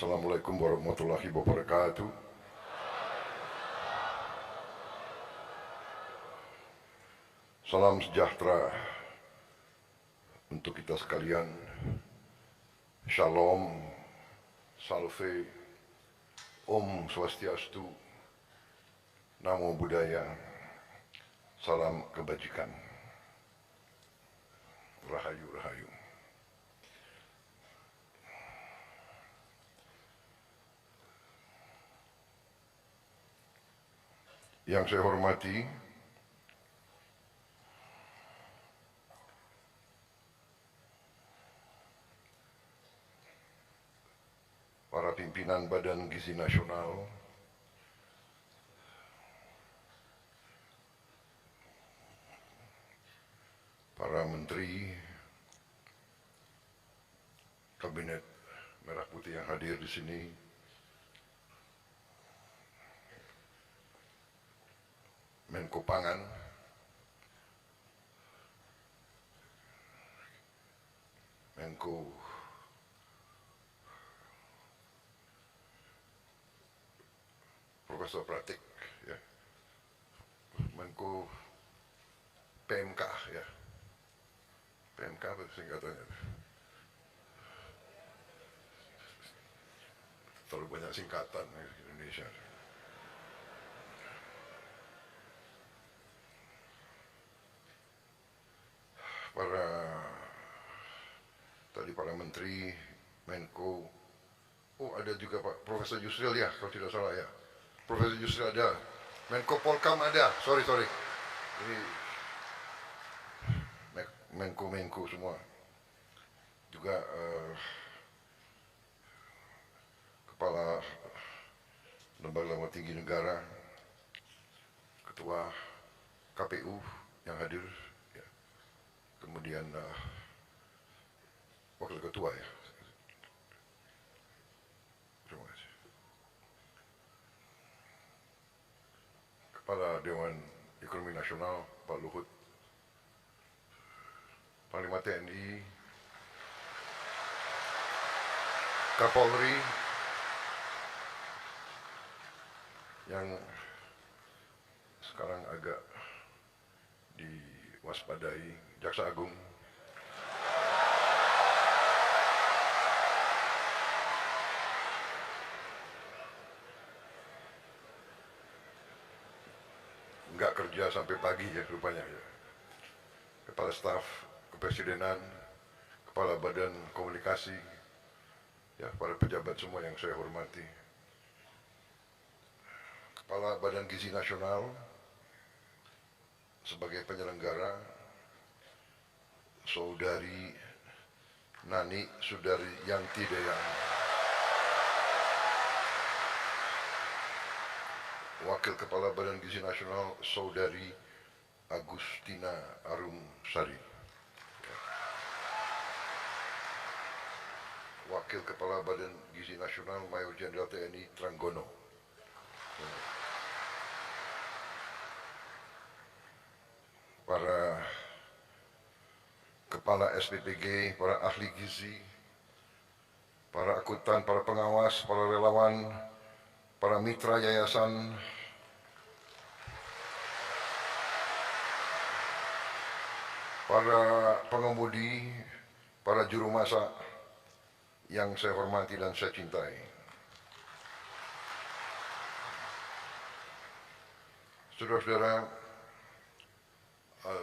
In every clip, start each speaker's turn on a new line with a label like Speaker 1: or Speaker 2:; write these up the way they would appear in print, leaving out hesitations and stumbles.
Speaker 1: Assalamualaikum warahmatullahi wabarakatuh. Salam sejahtera untuk kita sekalian. Shalom, salve, Om Swastiastu, Namo Buddhaya, salam kebajikan. Rahayu, rahayu. Yang saya hormati para pimpinan Badan Gizi Nasional, para menteri, kabinet merah putih yang hadir di sini, Menko Pangan, Menko Profesor Pratik, ya, Menko PMK, ya, PMK apa singkatannya? Terlalu banyak singkatan di Indonesia. Para menteri, Menko, ada juga Pak Profesor Yusril, ya, kalau tidak salah, ya. Profesor Yusril ada, Menko Polkam ada, sorry. Ini Menko semua. Juga Kepala Lembaga Tinggi Negara, Ketua KPU yang hadir, ya. Kemudian Wakil Ketua, ya. Terima kasih. Kepala Dewan Ekonomi Nasional Pak Luhut, Panglima TNI, Kapolri yang sekarang agak diwaspadai, Jaksa Agung, nggak kerja sampai pagi, ya, rupanya, ya. Kepala Staf Kepresidenan, Kepala Badan Komunikasi, ya, para pejabat semua yang saya hormati, Kepala Badan Gizi Nasional sebagai penyelenggara, Saudari Nani Sudari Yanti Deyang, Wakil Kepala Badan Gizi Nasional Saudari Agustina Arumsari, Wakil Kepala Badan Gizi Nasional Mayor Jenderal TNI Tranggono, para Kepala SPPG, para ahli gizi, para akuntan, para pengawas, para relawan, para mitra yayasan, para pengemudi, para juru masak yang saya hormati dan saya cintai. Saudara-saudara,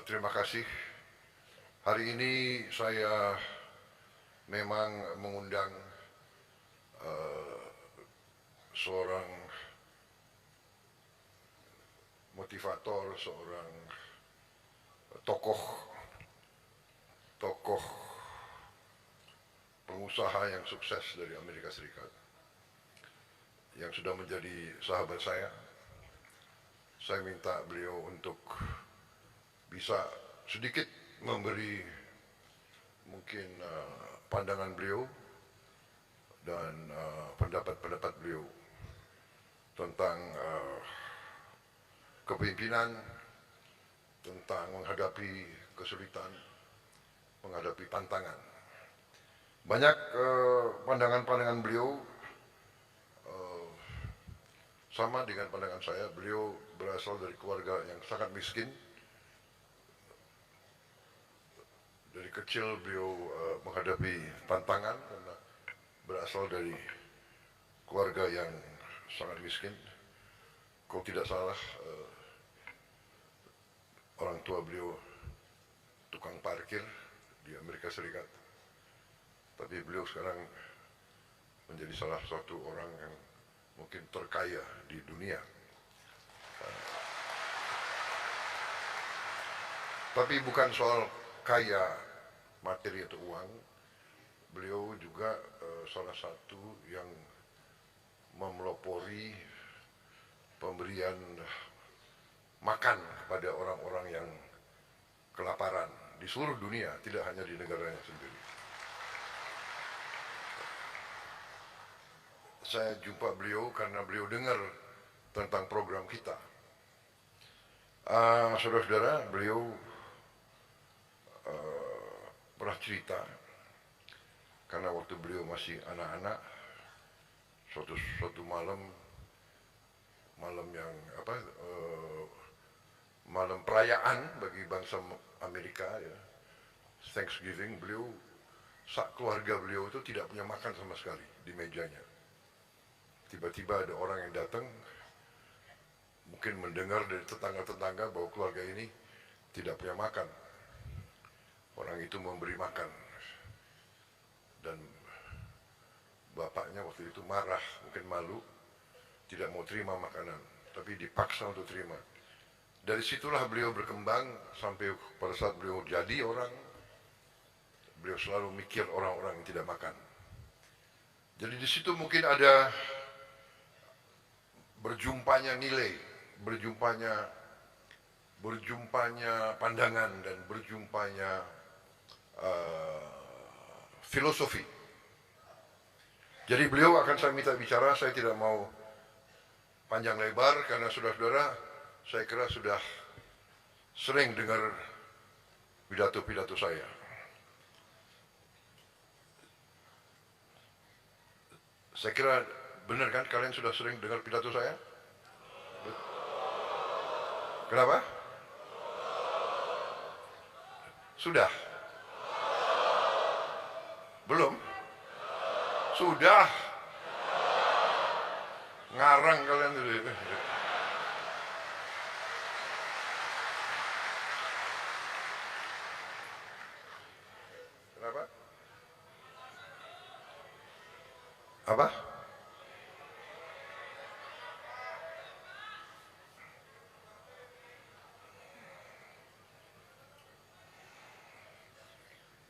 Speaker 1: terima kasih. Hari ini saya memang mengundang seorang motivator, seorang tokoh pengusaha yang sukses dari Amerika Serikat, yang sudah menjadi sahabat saya. Saya minta beliau untuk bisa sedikit memberi mungkin pandangan beliau dan pendapat-pendapat beliau tentang kepemimpinan, tentang menghadapi kesulitan, menghadapi tantangan. Banyak pandangan-pandangan beliau sama dengan pandangan saya, beliau berasal dari keluarga yang sangat miskin. Dari kecil beliau menghadapi tantangan karena berasal dari keluarga yang sangat miskin. Kalau tidak salah, orang tua beliau tukang parkir di Amerika Serikat. Tapi beliau sekarang menjadi salah satu orang yang mungkin terkaya di dunia. Tapi bukan soal kaya materi atau uang, beliau juga salah satu yang memelopori pemberian makan kepada orang-orang yang kelaparan di seluruh dunia, tidak hanya di negaranya sendiri. Saya jumpa beliau karena beliau dengar tentang program kita. Saudara-saudara, beliau pernah cerita karena waktu beliau masih anak-anak, suatu malam yang malam perayaan bagi bangsa Amerika, ya, Thanksgiving, beliau keluarga beliau itu tidak punya makan sama sekali di mejanya. Tiba-tiba ada orang yang datang, mungkin mendengar dari tetangga-tetangga bahwa keluarga ini tidak punya makan. Orang itu memberi makan, dan bapaknya waktu itu marah, mungkin malu, tidak mau terima makanan, tapi dipaksa untuk terima. Dari situlah beliau berkembang sampai pada saat beliau jadi orang, beliau selalu mikir orang-orang yang tidak makan. Jadi di situ mungkin ada berjumpanya nilai, berjumpanya pandangan, dan berjumpanya filosofi. Jadi beliau akan saya minta bicara, saya tidak mau panjang lebar karena saudara-saudara, saya kira sudah sering dengar pidato-pidato saya. Saya kira benar kan, kalian sudah sering dengar pidato saya? Kenapa? Sudah? Belum? Sudah? Ngarang kalian tuh. Kenapa? Apa?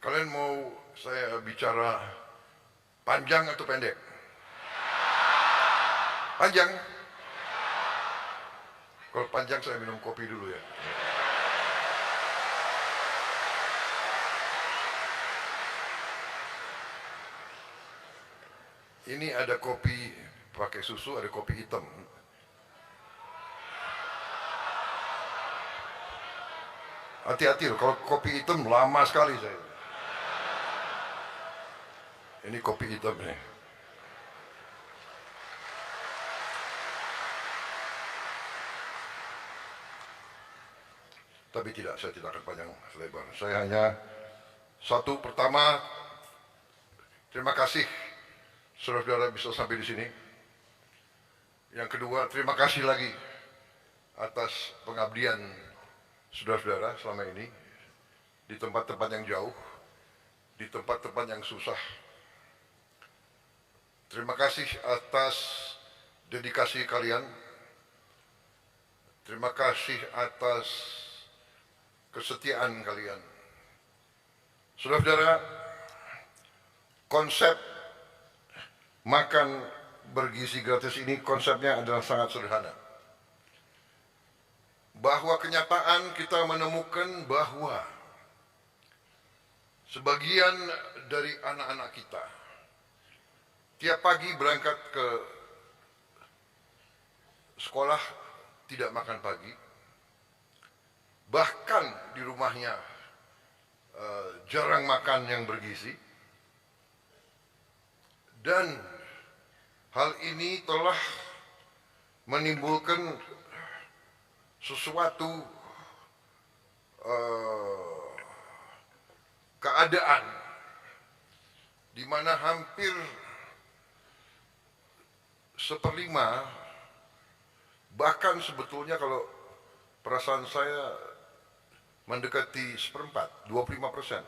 Speaker 1: Kalian mau saya bicara panjang atau pendek? Panjang? Kalau panjang saya minum kopi dulu ya. Ini ada kopi pakai susu, ada kopi hitam. Hati-hati loh, kalau kopi hitam lama sekali saya. Ini kopi hitam nih. Tapi tidak, saya tidak akan panjang lebar. Saya hanya satu, pertama, terima kasih saudara-saudara bisa sampai di sini. Yang kedua, terima kasih lagi atas pengabdian saudara-saudara selama ini di tempat-tempat yang jauh, di tempat-tempat yang susah. Terima kasih atas dedikasi kalian. Terima kasih atas kesetiaan kalian. Saudara-saudara, konsep makan bergizi gratis ini konsepnya adalah sangat sederhana. Bahwa kenyataan kita menemukan bahwa sebagian dari anak-anak kita tiap pagi berangkat ke sekolah tidak makan pagi, bahkan di rumahnya jarang makan yang bergizi, dan hal ini telah menimbulkan sesuatu keadaan di mana hampir 1/5, bahkan sebetulnya kalau perasaan saya mendekati 1/4, 25%.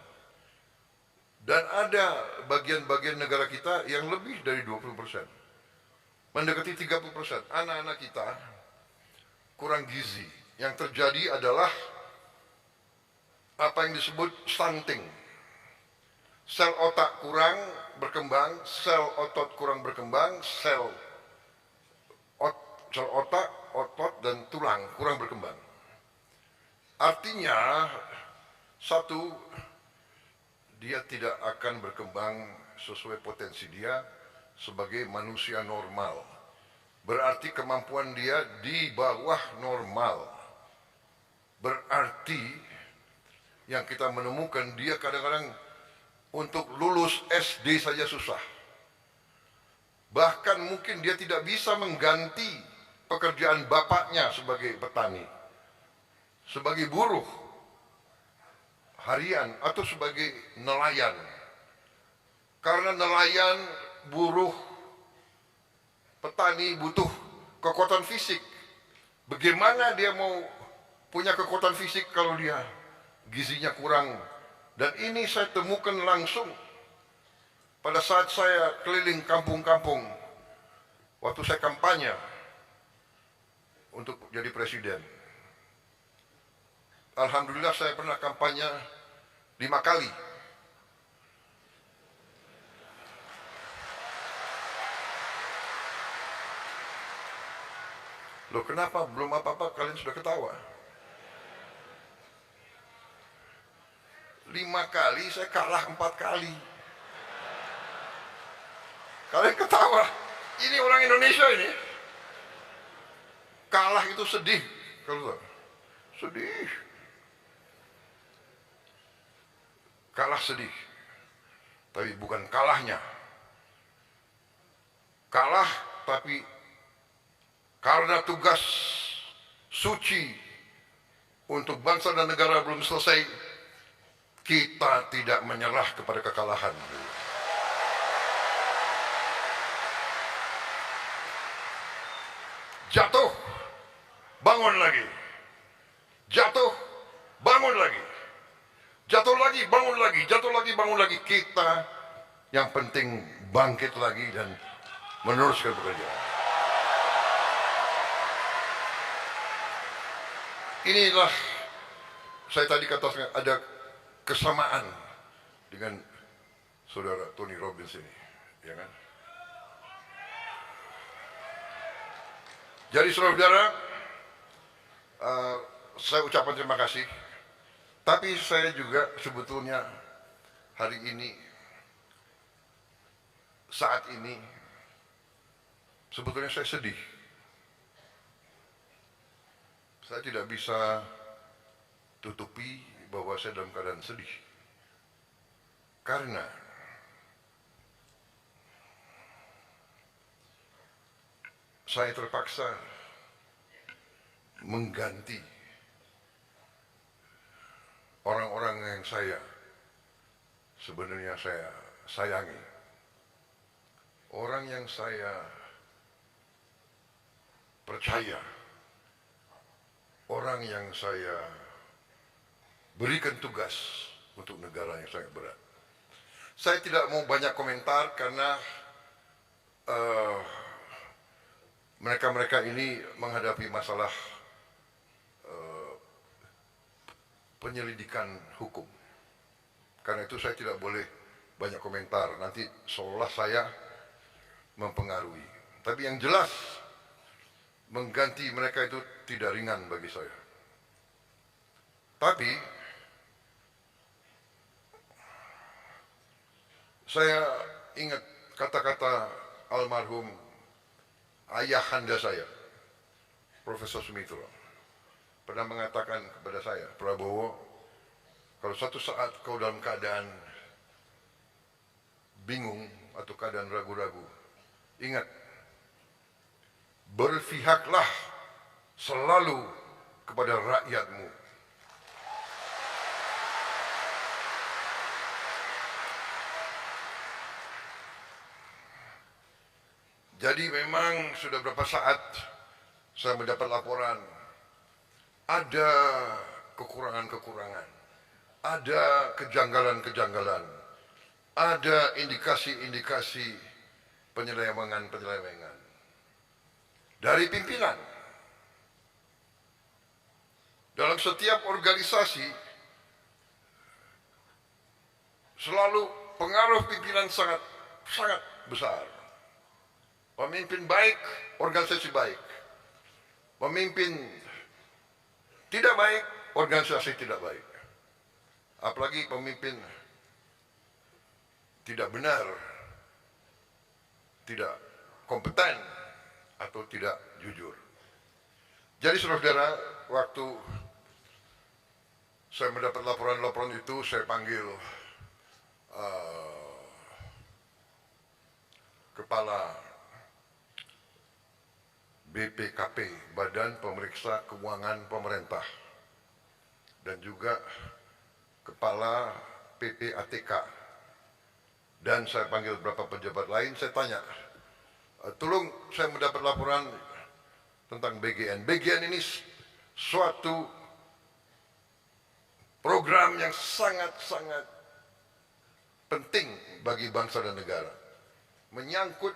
Speaker 1: Dan ada bagian-bagian negara kita yang lebih dari 20%, mendekati 30%. Anak-anak kita kurang gizi. Yang terjadi adalah apa yang disebut stunting. Sel otak kurang berkembang, sel otot kurang berkembang, sel otak, otot, dan tulang kurang berkembang. Artinya, satu, dia tidak akan berkembang sesuai potensi dia sebagai manusia normal. Berarti kemampuan dia di bawah normal. Berarti yang kita menemukan dia kadang-kadang untuk lulus SD saja susah. Bahkan mungkin dia tidak bisa mengganti pekerjaan bapaknya sebagai petani, sebagai buruh harian, atau sebagai nelayan. Karena nelayan, buruh, petani butuh kekuatan fisik. Bagaimana dia mau punya kekuatan fisik kalau dia gizinya kurang? Dan ini saya temukan langsung pada saat saya keliling kampung-kampung waktu saya kampanye untuk jadi presiden. Alhamdulillah saya pernah kampanye 5 kali. Loh, kenapa belum apa-apa kalian sudah ketawa? 5 kali, saya kalah 4 kali. Kalian ketawa. Ini orang Indonesia ini. Kalah itu sedih. Kalau sedih. Kalah sedih. Tapi bukan kalahnya. Kalah tapi karena tugas suci untuk bangsa dan negara belum selesai, kita tidak menyerah kepada kekalahan. Jatuh, bangun lagi. Jatuh, bangun lagi. Jatuh lagi, bangun lagi. Jatuh lagi, bangun lagi. Kita yang penting bangkit lagi dan meneruskan pekerjaan. Inilah saya tadi katakan ada kesamaan dengan saudara Tony Robbins ini, ya kan? Jadi saudara-saudara, saya ucapkan terima kasih. Tapi saya juga sebetulnya hari ini, saat ini, sebetulnya saya sedih. Saya tidak bisa tutupi bahwa saya dalam keadaan sedih. Karena saya terpaksa mengganti orang-orang yang saya sebenarnya saya sayangi. Orang yang saya percaya. Orang yang saya berikan tugas untuk negara yang sangat berat. Saya tidak mau banyak komentar karena mereka-mereka ini menghadapi masalah penyelidikan hukum. Karena itu saya tidak boleh banyak komentar. Nanti seolah saya mempengaruhi. Tapi yang jelas, mengganti mereka itu tidak ringan bagi saya. Tapi saya ingat kata-kata almarhum ayahanda saya, Profesor Sumitro, pernah mengatakan kepada saya, Prabowo, kalau suatu saat kau dalam keadaan bingung atau keadaan ragu-ragu, ingat, berpihaklah selalu kepada rakyatmu. Jadi memang sudah berapa saat saya mendapat laporan ada kekurangan-kekurangan, ada kejanggalan-kejanggalan, ada indikasi-indikasi penyelewengan dari pimpinan. Dalam setiap organisasi selalu pengaruh pimpinan sangat besar. Pemimpin baik, organisasi baik. Pemimpin tidak baik, organisasi tidak baik. Apalagi pemimpin tidak benar, tidak kompeten, atau tidak jujur. Jadi saudara-saudara, waktu saya mendapat laporan-laporan itu, saya panggil kepala BPKP, Badan Pemeriksa Keuangan Pemerintah, dan juga kepala PPATK, dan saya panggil beberapa pejabat lain. Saya tanya, tolong, saya mendapat laporan tentang BGN. BGN ini suatu program yang sangat-sangat penting bagi bangsa dan negara, menyangkut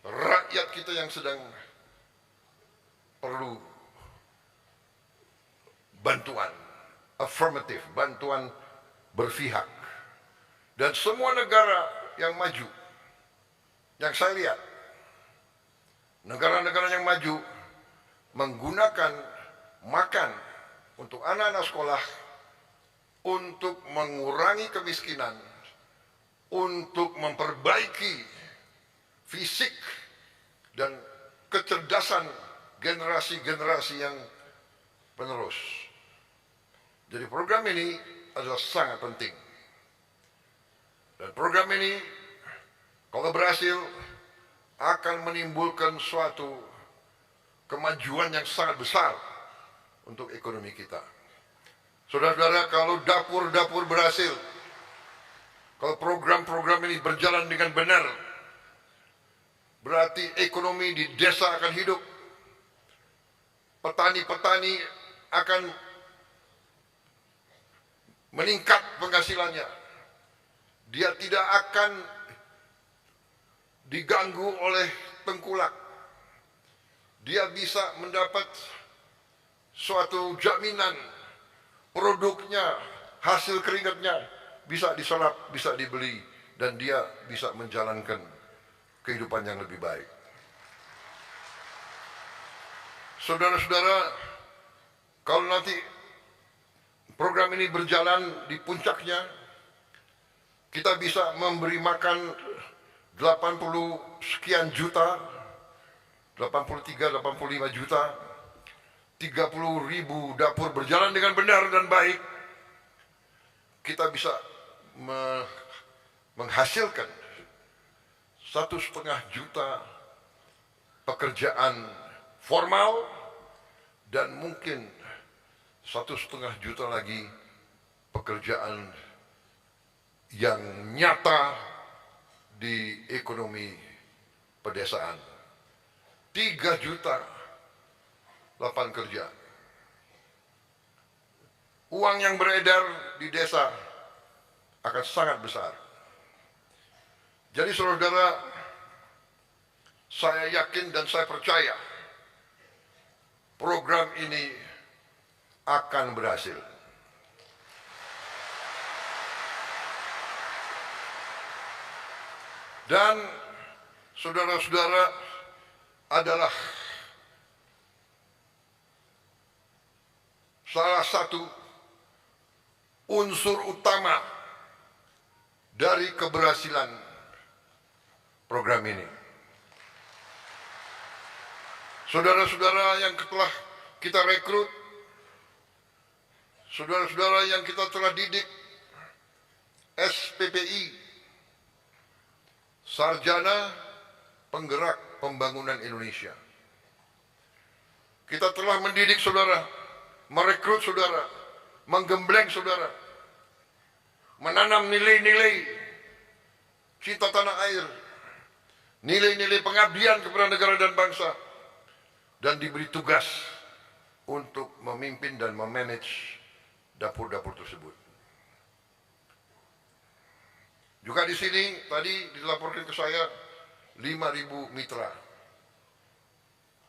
Speaker 1: rakyat kita yang sedang perlu bantuan afirmatif, bantuan berpihak. Dan semua negara yang maju, yang saya lihat, negara-negara yang maju menggunakan makan untuk anak-anak sekolah, untuk mengurangi kemiskinan, untuk memperbaiki fisik dan kecerdasan generasi-generasi yang penerus. Jadi program ini adalah sangat penting. Dan program ini kalau berhasil akan menimbulkan suatu kemajuan yang sangat besar untuk ekonomi kita. Saudara-saudara, kalau dapur-dapur berhasil, kalau program-program ini berjalan dengan benar, berarti ekonomi di desa akan hidup. Petani-petani akan meningkat penghasilannya. Dia tidak akan diganggu oleh tengkulak. Dia bisa mendapat suatu jaminan produknya, hasil keringatnya bisa diserap, bisa dibeli, dan dia bisa menjalankan kehidupan yang lebih baik. Saudara-saudara, kalau nanti program ini berjalan di puncaknya, kita bisa memberi makan 80 sekian juta, 83, 85 juta, 30.000 dapur berjalan dengan benar dan baik. Kita bisa menghasilkan 1,5 juta pekerjaan formal, dan mungkin 1,5 juta lagi pekerjaan yang nyata di ekonomi pedesaan. 3 juta lapangan kerja. Uang yang beredar di desa akan sangat besar. Jadi saudara-saudara, saya yakin dan saya percaya program ini akan berhasil. Dan saudara-saudara adalah salah satu unsur utama dari keberhasilan program ini. Saudara-saudara yang telah kita rekrut, saudara-saudara yang kita telah didik, SPPI, Sarjana Penggerak Pembangunan Indonesia, Kita telah mendidik saudara, merekrut saudara, menggembleng saudara, menanam nilai-nilai cinta tanah air, nilai-nilai pengabdian kepada negara dan bangsa, dan diberi tugas untuk memimpin dan memanage dapur-dapur tersebut. Juga di sini tadi dilaporkan ke saya 5.000 mitra.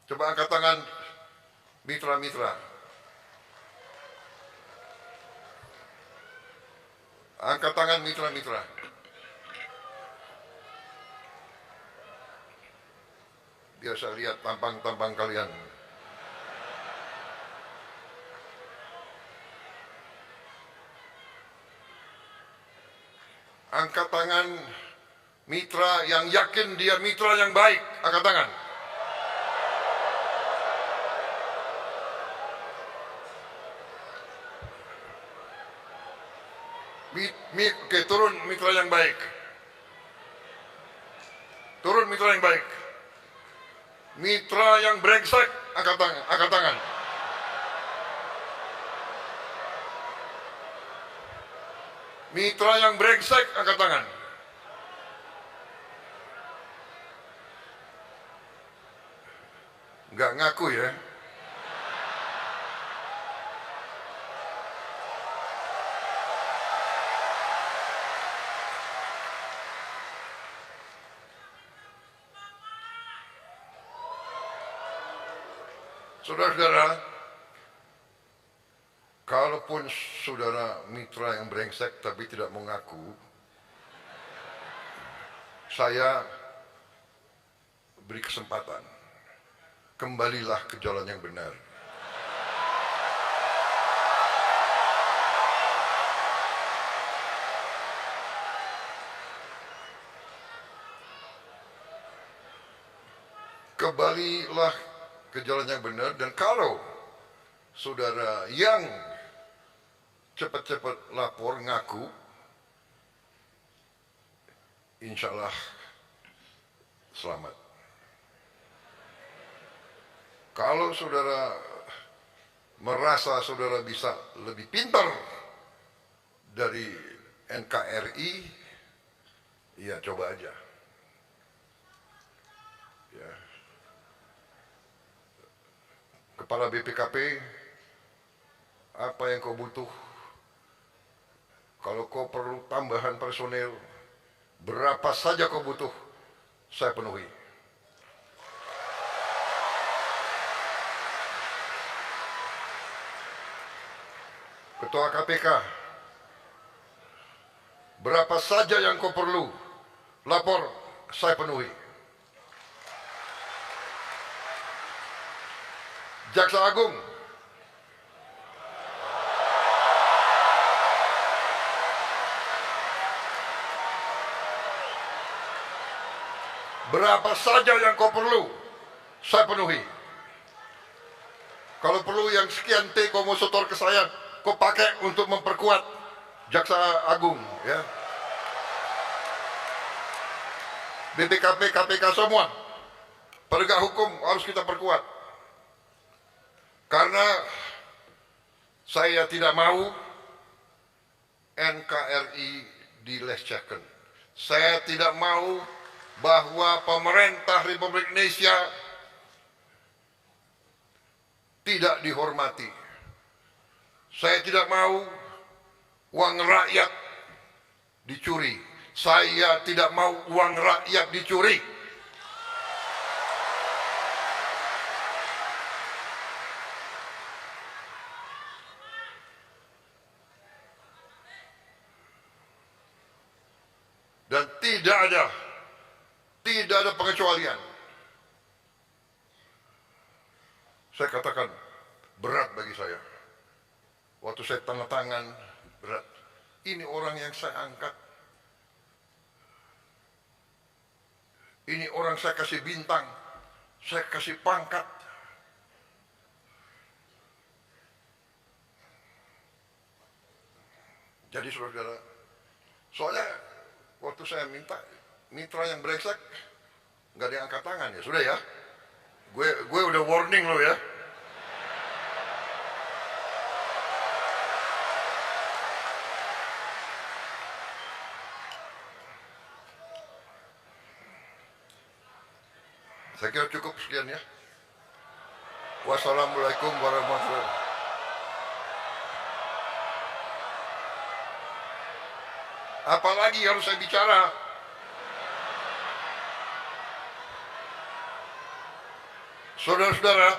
Speaker 1: Coba angkat tangan mitra-mitra. Angkat tangan mitra-mitra. Biar saya lihat tampang-tampang kalian. Angkat tangan mitra yang yakin dia mitra yang baik. Angkat tangan. Oke, turun mitra yang baik. Turun mitra yang baik. Mitra yang brengsek, angkat tangan, angkat tangan. Mitra yang brengsek, angkat tangan. Nggak ngaku ya. Saudara-saudara, kalaupun saudara mitra yang brengsek tapi tidak mengaku, saya beri kesempatan, kembalilah ke jalan yang benar. Kembalilah ke jalan yang benar, dan kalau saudara yang cepat-cepat lapor ngaku, insya Allah selamat. Kalau saudara merasa saudara bisa lebih pintar dari NKRI, ya coba aja. Ya. Kepala BPKP, apa yang kau butuh? Kalau kau perlu tambahan personel, berapa saja kau butuh, saya penuhi. Ketua KPK, berapa saja yang kau perlu, lapor, saya penuhi. Jaksa Agung, berapa saja yang kau perlu, saya penuhi. Kalau perlu yang sekian T kau mau setor ke saya, kau pakai untuk memperkuat Jaksa Agung, ya. BPKP, KPK semua, penegak hukum harus kita perkuat. Karena saya tidak mau NKRI dilecehkan. Saya tidak mau bahwa pemerintah Republik Indonesia tidak dihormati. Saya tidak mau uang rakyat dicuri. Saya tidak mau uang rakyat dicuri. Dan tidak ada pengecualian. Saya katakan berat bagi saya. Waktu saya tanda tangan, berat. Ini orang yang saya angkat. Ini orang saya kasih bintang, saya kasih pangkat. Jadi saudara, soalnya waktu saya minta mitra yang brengsek, nggak ada yang angkat tangan ya, sudah ya. Gue udah warning lo ya. Saya kira cukup sekian ya. Wassalamualaikum warahmatullahi wabarakatuh. Apalagi harus saya bicara? Saudara-saudara,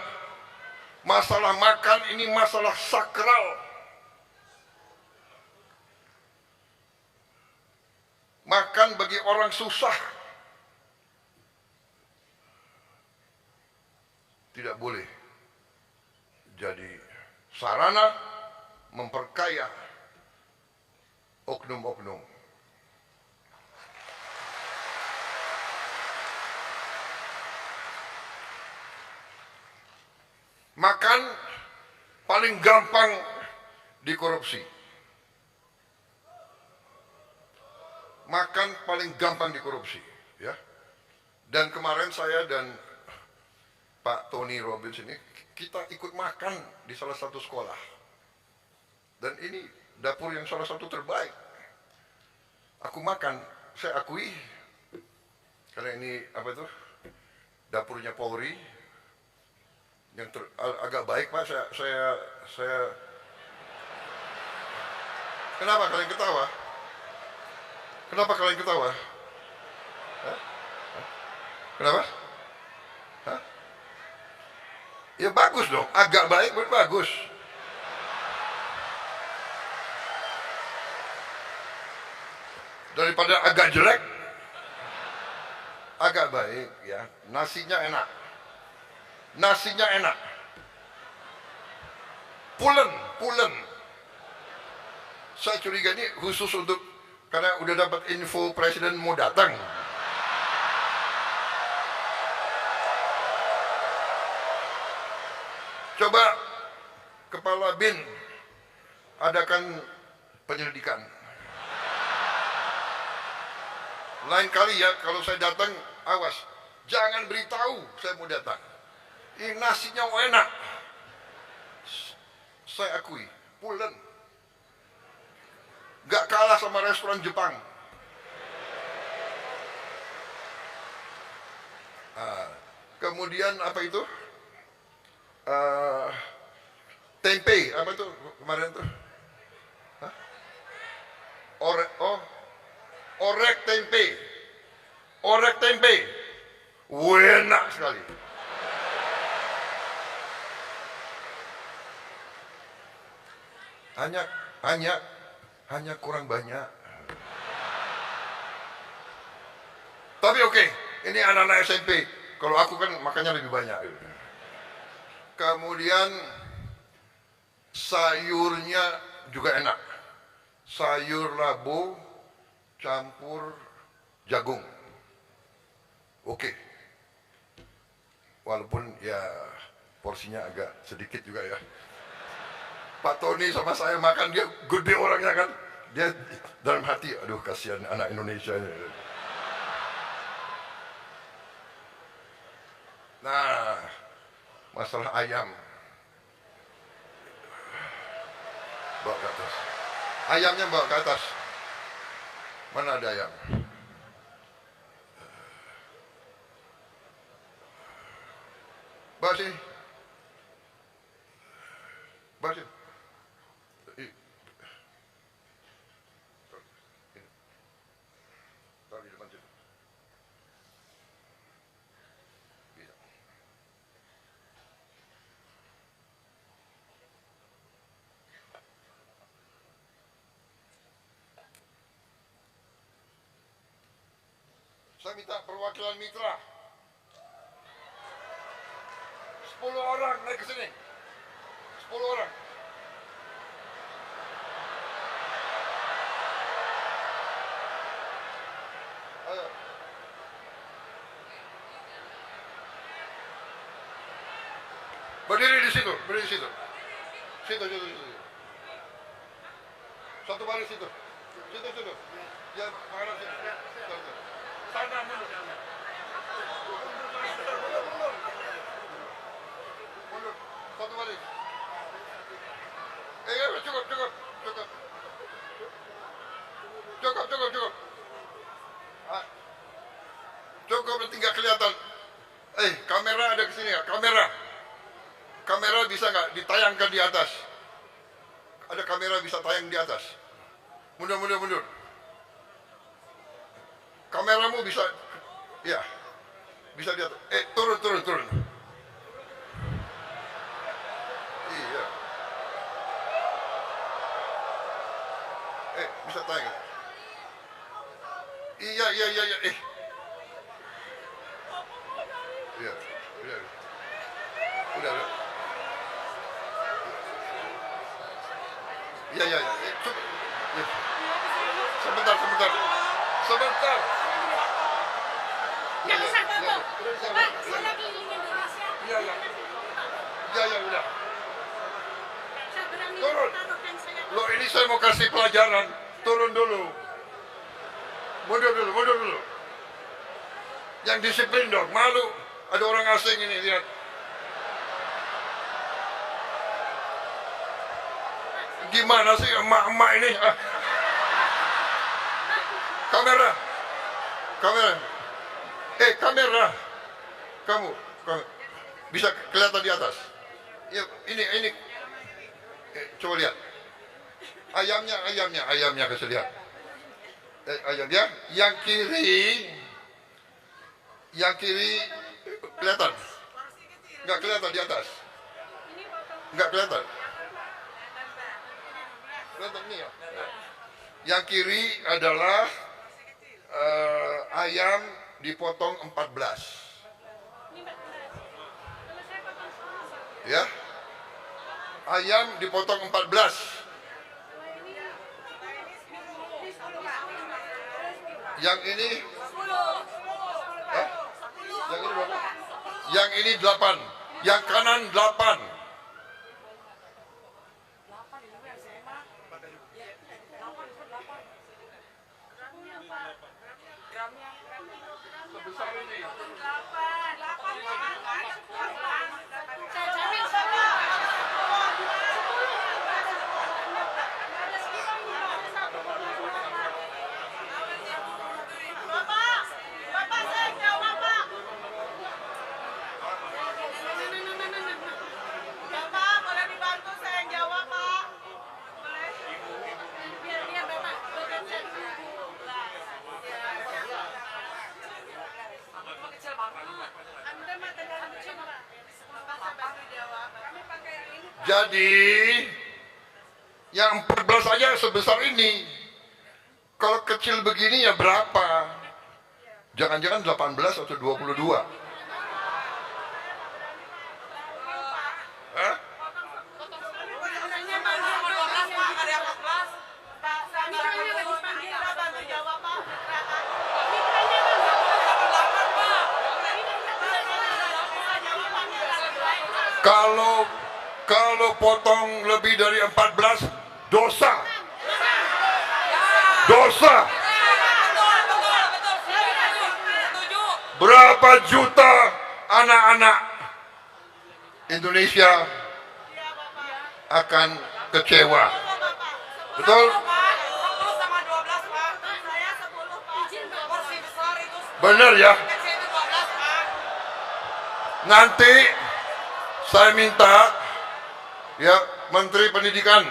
Speaker 1: masalah makan ini masalah sakral. Makan bagi orang susah tidak boleh jadi sarana memperkaya oknum-oknum. Makan paling gampang dikorupsi. Makan paling gampang dikorupsi, ya. Dan kemarin saya dan Pak Tony Robbins ini kita ikut makan di salah satu sekolah. Dan ini dapur yang salah satu terbaik. Aku makan, saya akui, karena ini apa itu dapurnya Polri yang agak baik Pak. Saya kenapa kalian ketawa? Kenapa kalian ketawa? Hah? Kenapa? Hah? Ya bagus dong, agak baik bagus. Daripada agak jelek, agak baik ya. Nasinya enak. Nasinya enak. Pulen. Saya curiga ini khusus untuk karena udah dapat info presiden mau datang. Coba Kepala BIN adakan penyelidikan. Lain kali ya kalau saya datang, awas, jangan beritahu saya mau datang. Ini nasinya enak. Saya akui, pulen. Gak kalah sama restoran Jepang. Kemudian apa itu? Tempe, apa itu kemarin tuh? Hah? Orek tempe. Orek tempe. Enak sekali. Hanya kurang banyak. Tapi oke, ini anak-anak SMP. Kalau aku kan makannya lebih banyak. Kemudian sayurnya juga enak. Sayur labu campur jagung. Oke. Walaupun ya porsinya agak sedikit juga ya. Pak Tony sama saya makan, dia gede orangnya kan. Dia dalam hati, aduh kasihan anak Indonesia ini. Nah, masalah ayam. Bawa ke atas. Ayamnya bawa ke atas. Mana ada ayam? Bawa sini. Bawa sini. Taruh di depan situ. Bisa. Saya minta perwakilan mitra. 10 orang naik ke sini. 10 orang. Ayo. Berdiri di situ, berdiri di situ. Situ. Satu baris situ. Situ. Ya, menghadap situ. Sana mundur. Mundur. Satu baris. Cukup. Cukup, nanti nggak kelihatan. Kamera ada ke sini ya? Kamera. Kamera bisa nggak ditayangkan di atas? Ada kamera bisa tayang di atas? Mundur. Kameramu bisa, ya, bisa di atas. Turun. Iya. Bisa tayang. Iya. Iya. Udah. Iya. Sebentar.
Speaker 2: Nggak usah foto. Pak, saya lagi ingin Indonesia.
Speaker 1: Iya, udah.
Speaker 2: Saya berani
Speaker 1: Turun.
Speaker 2: taruhkan saya.
Speaker 1: Loh, ini saya mau kasih pelajaran. Turun dulu. Mundur dulu. Yang disiplin dong, malu. Ada orang asing ini, lihat. Gimana sih emak-emak ini? Kamera. Kamera. Kamu bisa kelihatan di atas. Ya, ini. Coba lihat. Ayamnya kasih lihat. Ayam ya. Yang kiri kelihatan. Enggak kelihatan di atas. Enggak kelihatan. Kelihatan nih ya. Yang kiri adalah ayam dipotong 14. Ya. Ayam dipotong 14. Yang ini Yang ini berapa? Yang ini 8. Yang kanan 8. Sebesar ini. Jadi yang 14 aja sebesar ini. Kalau kecil begini ya berapa? Jangan-jangan 18 atau 22. Hah? Kalau potong lebih dari 14 dosa. Berapa juta anak-anak Indonesia akan kecewa. Betul? Benar ya? Nanti saya minta ya Menteri Pendidikan,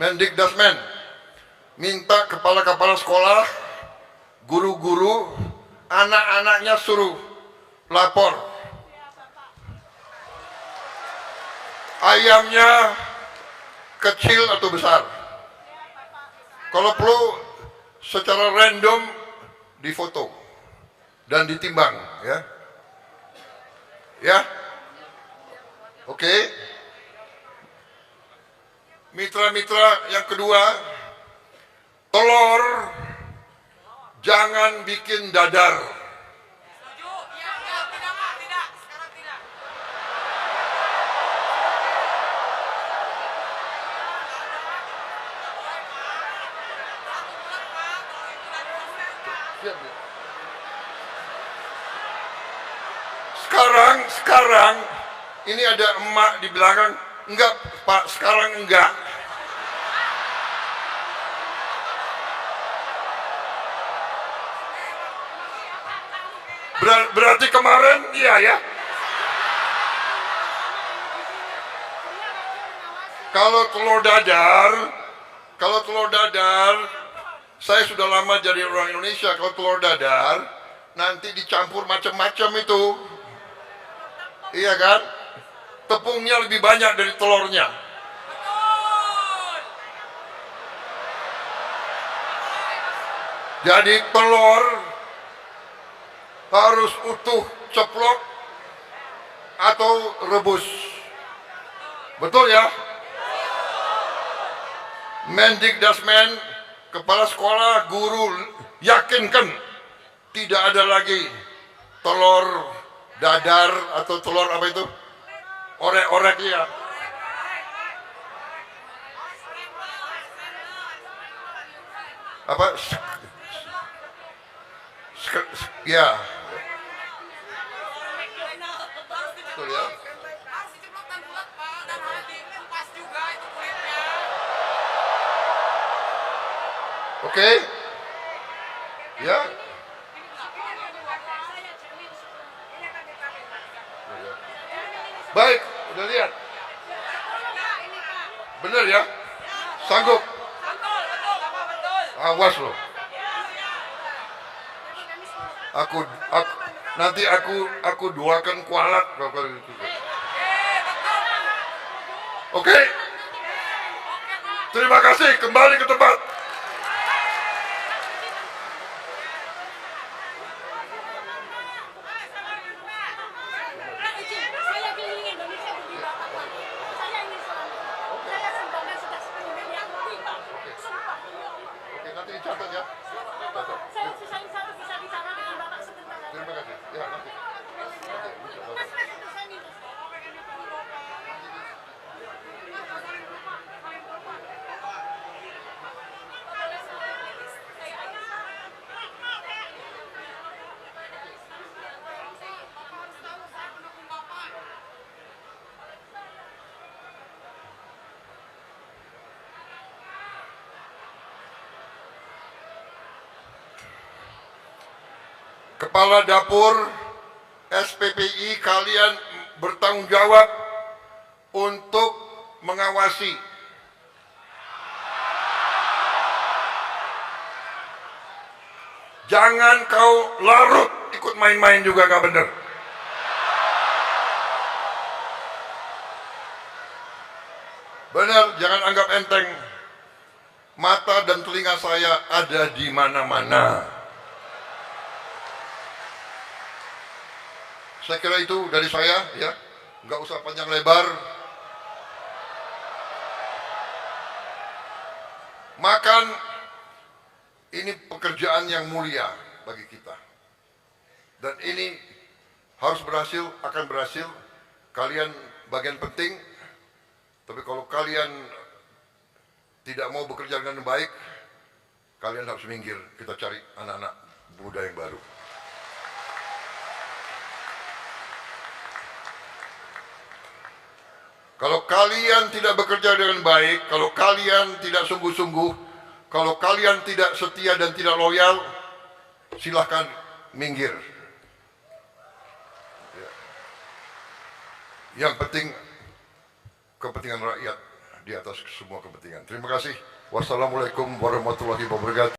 Speaker 1: Mendikdasmen, minta kepala-kepala sekolah, guru-guru, anak-anaknya suruh lapor. Ayamnya kecil atau besar. Kalau perlu secara random difoto dan ditimbang, ya. Ya. Oke. Mitra-mitra yang kedua, telur jangan bikin dadar. Sekarang ini ada emak di belakang. Enggak Pak, sekarang enggak. Berarti kemarin iya ya. Kalau telur dadar, saya sudah lama jadi orang Indonesia. Kalau telur dadar, nanti dicampur macam-macam itu. Iya kan? Tepungnya lebih banyak dari telurnya. Jadi telur harus utuh, ceplok, atau rebus. Betul ya? Mendikdasmen, kepala sekolah, guru, yakinkan tidak ada lagi telur dadar atau telur apa itu? Orek-orek ya. Apa? Ya. Betul ya? Oke? Ya? Baik, udah lihat? Benar ya? Sanggup? Awas loh. Nanti aku doakan kualat kalau itu. Oke? Terima kasih, kembali ke tempat. Nanti dicatat ya. Terima kasih. Ya, nanti. Kepala dapur SPPI, kalian bertanggung jawab untuk mengawasi. Jangan kau larut ikut main-main juga, gak bener. Benar, jangan anggap enteng. Mata dan telinga saya ada di mana-mana. Saya kira itu dari saya, ya, nggak usah panjang lebar. Makan ini pekerjaan yang mulia bagi kita, dan ini harus berhasil, akan berhasil. Kalian bagian penting, tapi kalau kalian tidak mau bekerja dengan baik, kalian harus minggir. Kita cari anak-anak muda yang baru. Kalau kalian tidak bekerja dengan baik, kalau kalian tidak sungguh-sungguh, kalau kalian tidak setia dan tidak loyal, silahkan minggir. Yang penting kepentingan rakyat di atas semua kepentingan. Terima kasih. Wassalamualaikum warahmatullahi wabarakatuh.